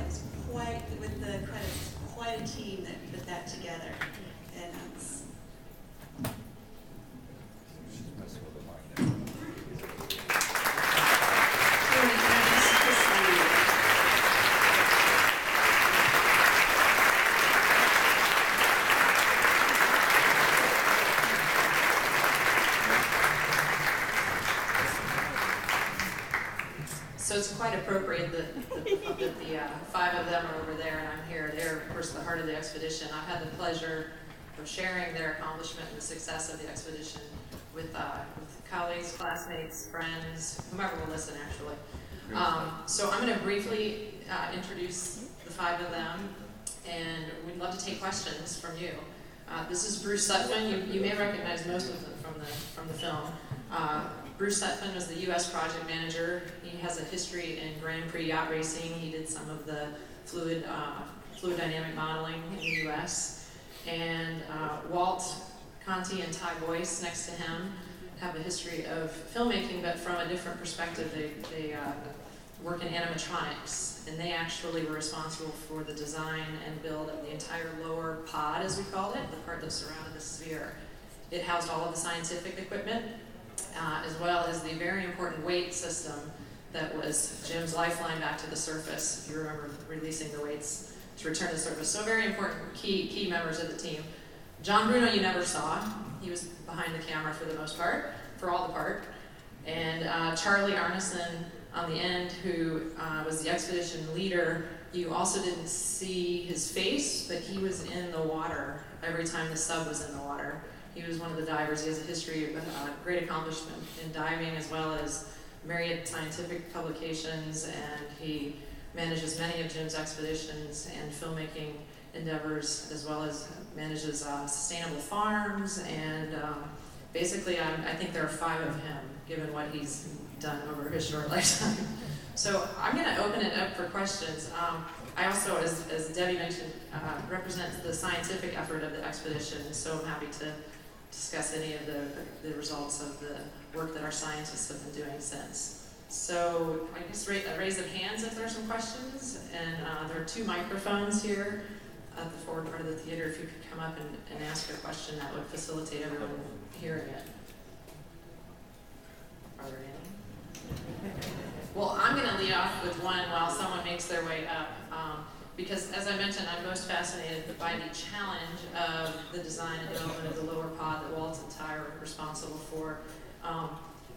was quite, with the credits, quite a team that put that together. And it's So it's quite appropriate that the five of them are over there and I'm here. They're, of course, the heart of the expedition. I've had the pleasure of sharing their accomplishment and the success of the expedition with colleagues, classmates, friends, whomever will listen, actually. So I'm going to briefly introduce the five of them, and we'd love to take questions from you. This is Bruce Sutphin. You may recognize most of them from the film. Bruce Sutphin was the U.S. project manager. He has a history in Grand Prix yacht racing. He did some of the fluid dynamic modeling in the U.S. And Walt Conti and Ty Boyce next to him have a history of filmmaking, but from a different perspective. They work in animatronics, and they actually were responsible for the design and build of the entire lower pod, as we called it, the part that surrounded the sphere. It housed all of the scientific equipment, as well as the very important weight system that was Jim's lifeline back to the surface, if you remember releasing the weights to return to the surface. So very important key members of the team. John Bruno you never saw. He was behind the camera for the most part, for all the part. And Charlie Arneson on the end, who was the expedition leader. You also didn't see his face, but he was in the water every time the sub was in the water. He was one of the divers. He has a history of great accomplishment in diving, as well as myriad scientific publications, and he manages many of Jim's expeditions and filmmaking endeavors, as well as manages sustainable farms, and basically I think there are five of him, given what he's done over his short lifetime. So I'm going to open it up for questions. I also, as Debbie mentioned, represent the scientific effort of the expedition, so I'm happy to discuss any of the results of the work that our scientists have been doing since. So I guess raise of hands if there are some questions, and there are two microphones here at the forward part of the theater. If you could come up and ask a question, that would facilitate everyone hearing it. Are there any? Well, I'm going to lead off with one while someone makes their way up. Because, as I mentioned, I'm most fascinated by the challenge of the design and development of the lower pod that Walt and Ty are responsible for.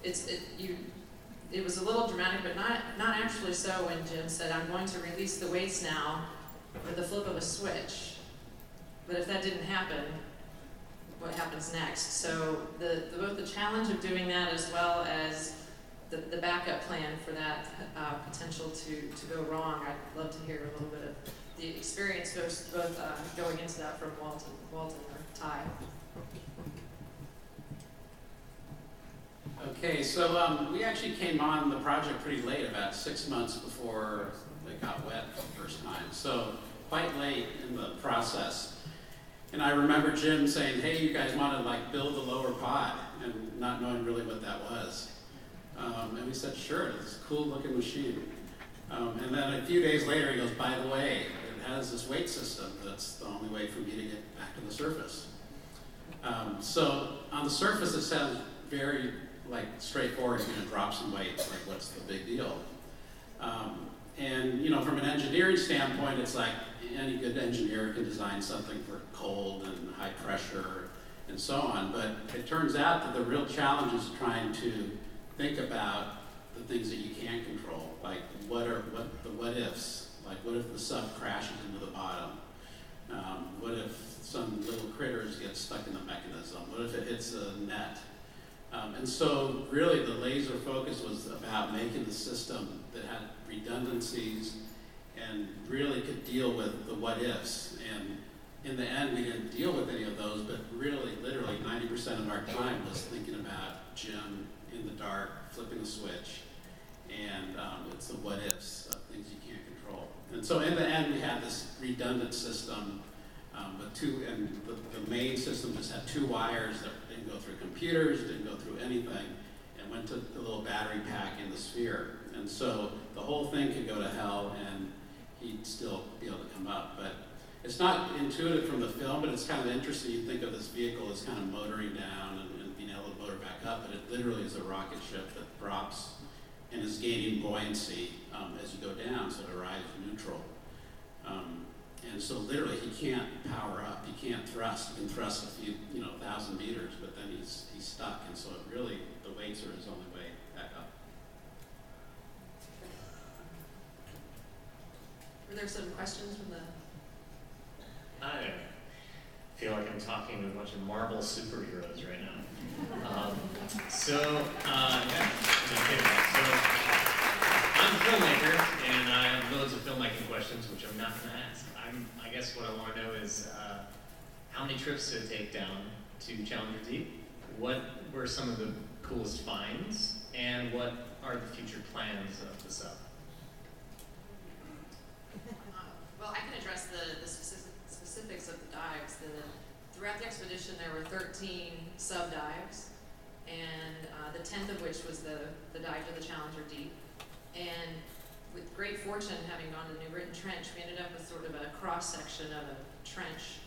It was a little dramatic, but not actually so when Jim said, "I'm going to release the weights now with the flip of a switch." But if that didn't happen, what happens next? So both the challenge of doing that, as well as the backup plan for that potential to go wrong. I'd love to hear a little bit of the experience both going into that from Walt and Ty. Okay, so we actually came on the project pretty late, about 6 months before they got wet for the first time. So quite late in the process. And I remember Jim saying, "Hey, you guys want to build the lower pod," and not knowing really what that was. And we said, "Sure, it's a cool looking machine." And then a few days later, he goes, "By the way, it has this weight system that's the only way for me to get back to the surface." So on the surface, it sounds very straightforward. You're going to drop some weights. What's the big deal? And from an engineering standpoint, it's like any good engineer can design something for cold and high pressure and so on. But it turns out that the real challenge is trying to think about the things that you can't control, what ifs, what if the sub crashes into the bottom? What if some little critters get stuck in the mechanism? What if it hits a net? And so really the laser focus was about making the system that had redundancies and really could deal with the what ifs. And in the end, we didn't deal with any of those, but really, literally 90% of our time was thinking about Jim in the dark, flipping a switch, and it's the what ifs of things you can't control. And so in the end, we had this redundant system with two, and the main system just had two wires that didn't go through computers, didn't go through anything, and went to the little battery pack in the sphere. And so the whole thing could go to hell, and he'd still it's not intuitive from the film, but it's kind of interesting. You think of this vehicle as kind of motoring down and being able to motor back up, but it literally is a rocket ship that drops and is gaining buoyancy as you go down, so it arrives neutral. And so literally he can't power up, he can't thrust. He can thrust a few, 1,000 meters, but then he's stuck, and so it really, the weights are his only way back up. Were there some questions from the? I feel like I'm talking to a bunch of Marvel superheroes right now. Yeah, no kidding. So, I'm a filmmaker, and I have loads of filmmaking questions, which I'm not going to ask. I guess what I want to know is how many trips did it take down to Challenger Deep? What were some of the coolest finds, and what are the future plans of the sub? Well, I can address the specifics of the dives. Throughout the expedition, there were 13 sub-dives, and the 10th of which was the dive to the Challenger Deep. And with great fortune, having gone to New Britain Trench, we ended up with sort of a cross-section of a trench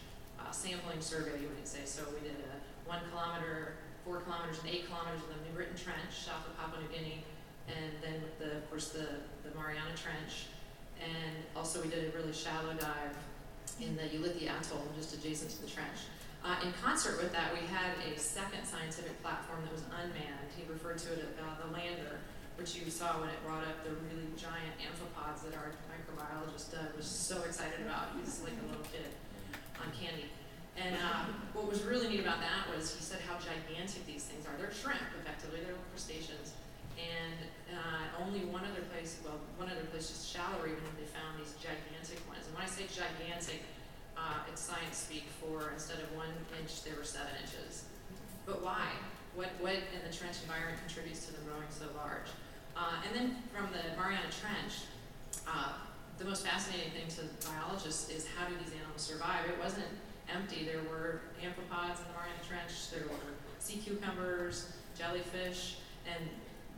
sampling survey, you might say. So we did a 1 kilometer, 4 kilometers, and 8 kilometers of the New Britain Trench, south of Papua New Guinea, and then with of course, the Mariana Trench. And also we did a really shallow dive in the Ulithi Atoll, just adjacent to the trench. In concert with that, we had a second scientific platform that was unmanned. He referred to it as the lander, which you saw when it brought up the really giant amphipods that our microbiologist Doug was so excited about. He was like a little kid on candy. And what was really neat about that was he said how gigantic these things are. They're shrimp, effectively. They're crustaceans. And only one other place just shallower even, they found these gigantic ones. And when I say gigantic, it's science speak for instead of 1 inch, there were 7 inches. But why? What in the trench environment contributes to them growing so large? And then from the Mariana Trench, the most fascinating thing to biologists is how do these animals survive? It wasn't empty. There were amphipods in the Mariana Trench, there were sea cucumbers, jellyfish, and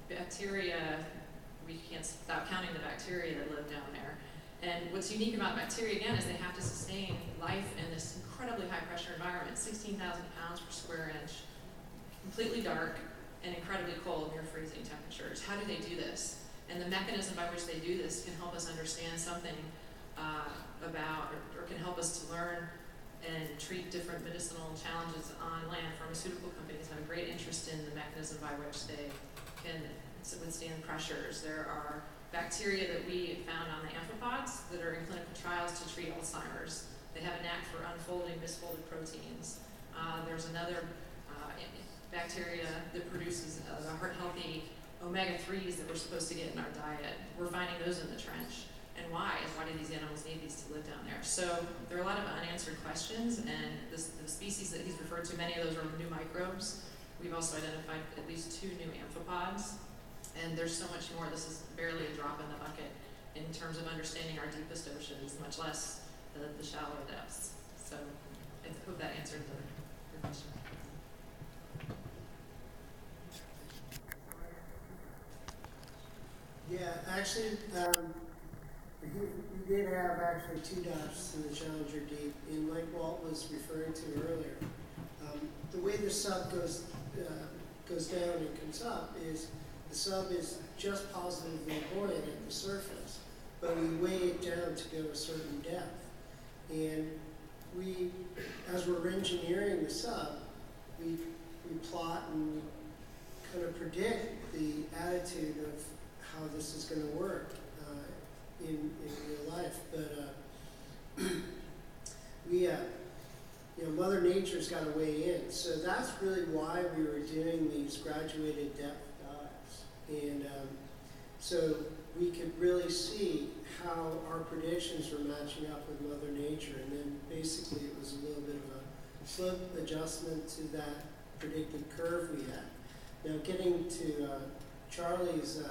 bacteria. We can't stop counting the bacteria that live down there. And what's unique about bacteria, again, is they have to sustain life in this incredibly high pressure environment, 16,000 pounds per square inch, completely dark, and incredibly cold, near freezing temperatures. How do they do this? And the mechanism by which they do this can help us understand something about, or can help us to learn and treat different medicinal challenges on land. Pharmaceutical companies have a great interest in the mechanism by which they can withstand pressures. There are bacteria that we found on the amphipods that are in clinical trials to treat Alzheimer's. They have a knack for unfolding misfolded proteins. There's another bacteria that produces the heart-healthy omega-3s that we're supposed to get in our diet. We're finding those in the trench. And why do these animals need these to live down there? So there are a lot of unanswered questions, and the species that he's referred to, many of those are new microbes. We've also identified at least 2 new amphipods, and there's so much more. This is barely a drop in the bucket in terms of understanding our deepest oceans, much less the shallow depths. So I hope that answered the question. Yeah, actually, we did have actually 2 dives in the Challenger Deep, and like Walt was referring to earlier, the way the sub goes down and comes up is the sub is just positively buoyant at the surface, but we weigh it down to go a certain depth. And we, as we're engineering the sub, we plot and kind of predict the attitude of how this is going to work in real life. But Mother Nature's got to weigh in. So that's really why we were doing these graduated depth dives. And so we could really see how our predictions were matching up with Mother Nature. And then basically it was a little bit of a slope adjustment to that predicted curve we had. Now getting to Charlie's,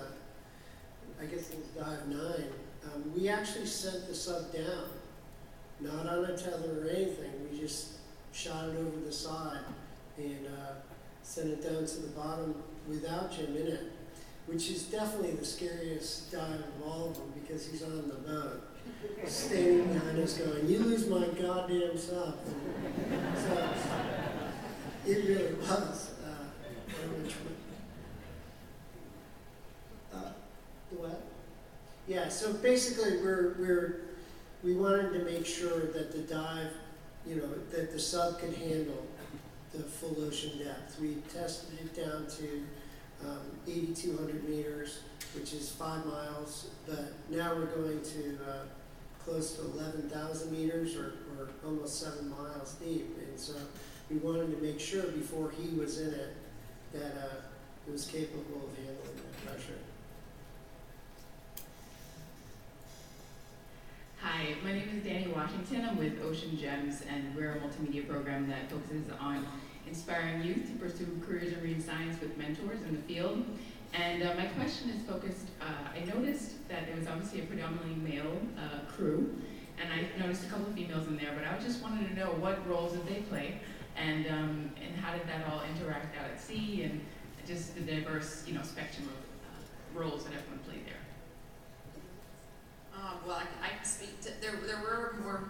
I guess it was dive 9, we actually sent the sub down, not on a tether or anything. We just shot it over the side and sent it down to the bottom without Jim in it, which is definitely the scariest dive of all of them because he's on the boat, standing behind China's going, you lose my goddamn sub. So it really was. The what? Yeah, so basically we wanted to make sure that the dive, that the sub could handle the full ocean depth. We tested it down to 8,200 meters, which is 5 miles, but now we're going to close to 11,000 meters or almost 7 miles deep. And so we wanted to make sure before he was in it that it was capable of handling that pressure. Hi, my name is Danny Washington. I'm with Ocean Gems, and we're a multimedia program that focuses on inspiring youth to pursue careers in marine science with mentors in the field. And my question is focused, I noticed that there was obviously a predominantly male crew, and I noticed a couple of females in there, but I just wanted to know what roles did they play, and how did that all interact out at sea, and just the diverse, spectrum of roles that everyone played there. Well, I can speak to, there were more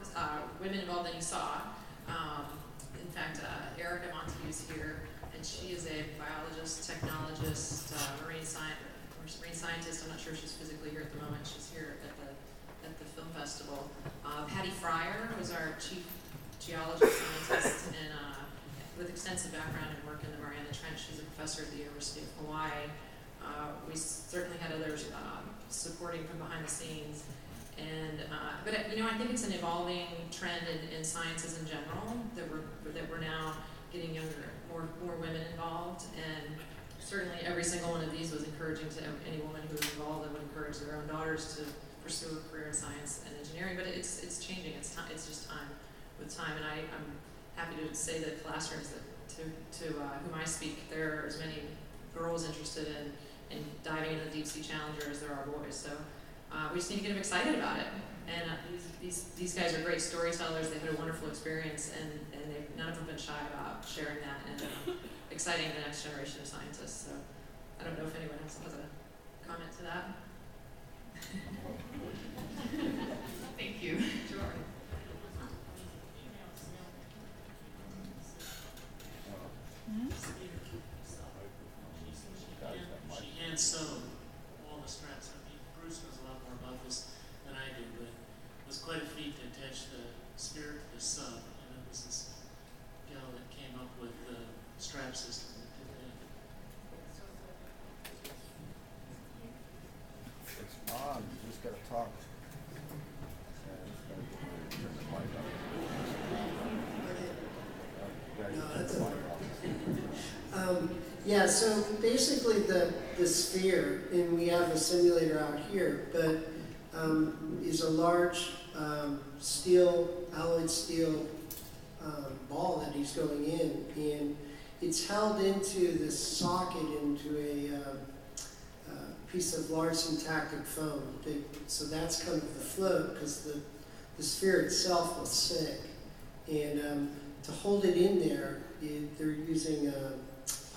women involved than you saw. In fact, Erica Montague's here, and she is a biologist, technologist, marine scientist. I'm not sure if she's physically here at the moment. She's here at the film festival. Patty Fryer was our chief geologist scientist, and with extensive background and work in the Mariana Trench. She's a professor at the University of Hawaii. We certainly had others supporting from behind the scenes. And but I think it's an evolving trend in sciences in general that we're now getting more women involved, and certainly every single one of these was encouraging to any woman who was involved that would encourage their own daughters to pursue a career in science and engineering. But it's changing. It's just time with time, and I'm happy to say that classrooms to whom I speak, there are as many girls interested in diving into the Deepsea Challenger as there are boys. So. We just need to get them excited about it. And these guys are great storytellers. They've had a wonderful experience, and none of them have been shy about sharing that and exciting the next generation of scientists. So I don't know if anyone else has a comment to that. Thank you. Sure. She hand sewed all the straps. I mean, Bruce knows a lot more about this than I do, but it was quite a feat to attach the spear to the sub, and it was this gal that came up with the strap system that did that. It's on, you just gotta talk. Turn the mic on. No, that's okay. Yeah, so basically the sphere, and we have a simulator out here, but is a large alloyed steel ball that he's going in, and it's held into this socket into a piece of large syntactic foam. So that's kind of the float, because the sphere itself will sink. And to hold it in there, they're using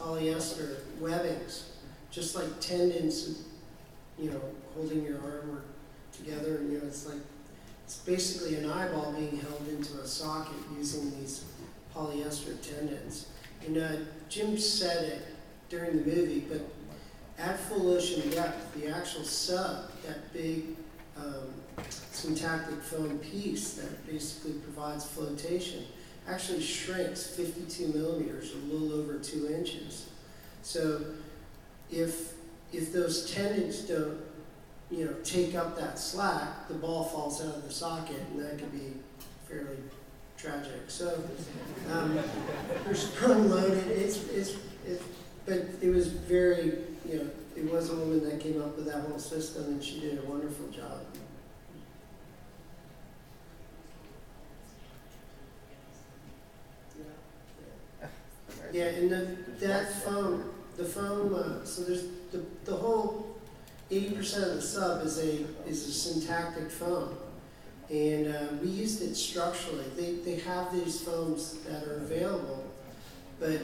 polyester webbings, just like tendons, holding your arm together. And it's basically an eyeball being held into a socket using these polyester tendons. And Jim said it during the movie, but at full ocean depth, the actual sub, that big syntactic foam piece that basically provides flotation, actually shrinks 52 millimeters, a little over 2 inches. So if those tendons don't, take up that slack, the ball falls out of the socket, and that could be fairly tragic. So they're sprung loaded. But it was very, it was a woman that came up with that whole system, and she did a wonderful job. Yeah, and the foam, so there's the whole 80% of the sub is a syntactic foam, and we used it structurally. They have these foams that are available, but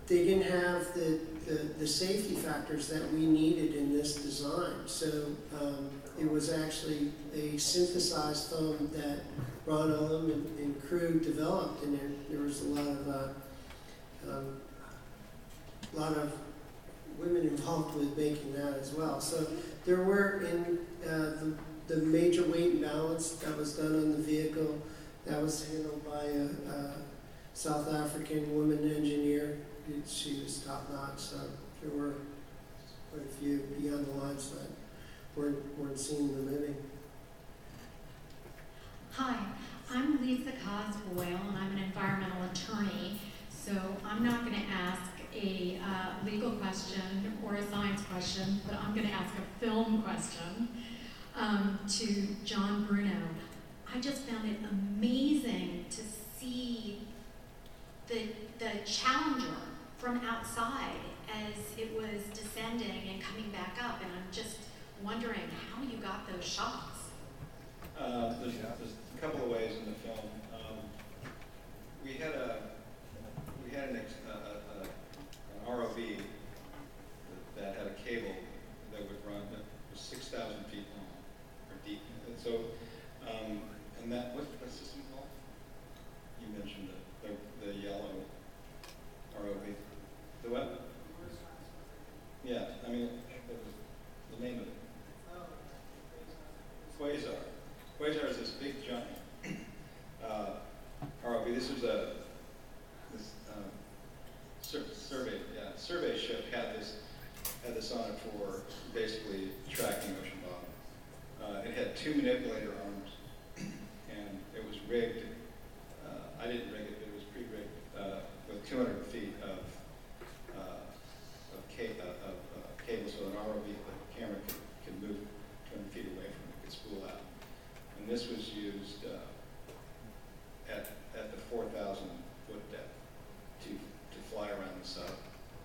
they didn't have the the safety factors that we needed in this design. So it was actually a synthesized foam that Ron Ullum and crew developed, and there was a lot of women involved with making that as well. So there were in the major weight and balance that was done on the vehicle. That was handled by a South African woman engineer. She was top notch. So there were quite a few beyond the lines that weren't seen in the movie. Hi, I'm Lisa Cosboyle, and I'm an environmental attorney. So I'm not going to ask a legal question or a science question, but I'm going to ask a film question to John Bruno. I just found it amazing to see the Challenger from outside as it was descending and coming back up, and I'm just wondering how you got those shots. There's a couple of ways in the film. We had an ROV that had a cable that would run that was 6,000 feet long or deep. And so, and that what's the system called? You mentioned the yellow ROV. The what? Yeah, I mean, it was the name of it. Quasar. Quasar is this big giant ROV. This was survey ship had this on it for basically tracking ocean bottom. It had 2 manipulator arms, and it was rigged. I didn't rig it, but it was pre-rigged with 200 feet of cable, so an ROV camera could move 200 feet away from it, could spool out. And this was used at the 4,000 foot depth to fly around the sub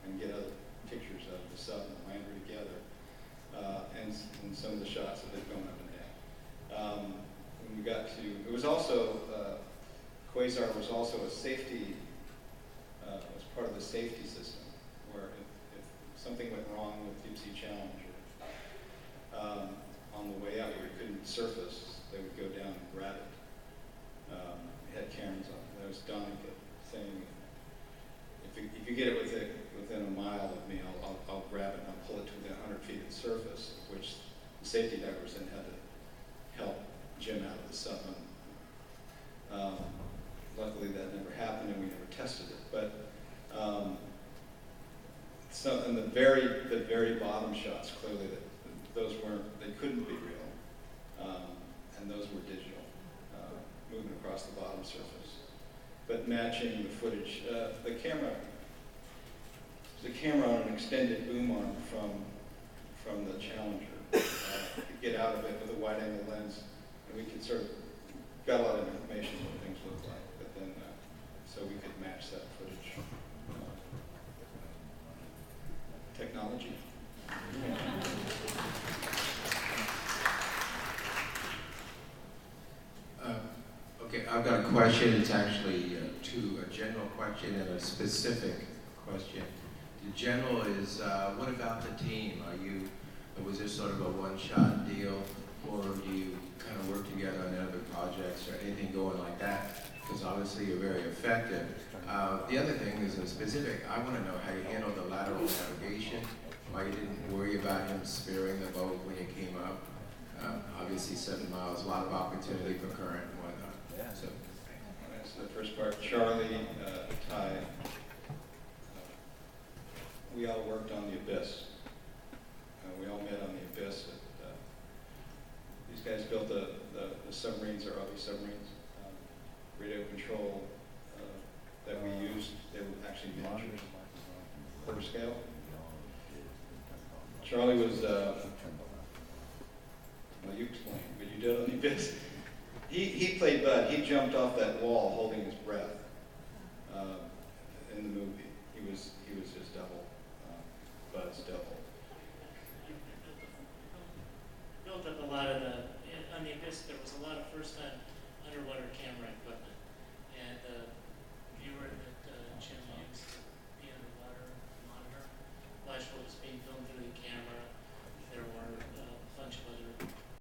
and get other pictures of the sub and the lander together, and some of the shots of it going up and down. When we got to, it was also, Quasar was also a safety, was part of the safety system, where if something went wrong with Deepsea Challenger, on the way out where it couldn't surface, they would go down and grab it. It had cameras on it. That was Donica saying, if you get it within a mile of me, I'll grab it and I'll pull it to within 100 feet of the surface, which the safety divers then had to help Jim out of the sub. Luckily that never happened and we never tested it. But so in the very bottom shots, clearly those they couldn't be real, and those were digital, moving across the bottom surface. But matching the footage, the camera on an extended boom arm from the Challenger. Could get out of it with a wide-angle lens, and we could sort of got a lot of information on what things looked like. But then, so we could match that footage. Technology. Okay, I've got a question. It's actually a general question and a specific question. The general is, what about the team? Was this sort of a one-shot deal, or do you kind of work together on other projects or anything going like that? Because obviously you're very effective. The other thing is a specific. I want to know how you handled the lateral navigation. Why you didn't worry about him spearing the boat when you came up. Obviously 7 miles, a lot of opportunity for current and whatnot. Yeah. So that's the first part. Charlie, Ty, we all worked on the Abyss. We all met on the Abyss. These guys built the submarines, or ROV submarines, radio control that we used. They were actually miniatures, quarter scale. Charlie was, well, you explained, but you did on the Abyss. He played Bud. He jumped off that wall holding his breath in the movie. He was his double, Bud's double. Built up a lot of on the Abyss. There was a lot of first-time underwater camera equipment, and viewer that Jim used to be underwater monitor. was being filmed through the camera. There were a bunch of other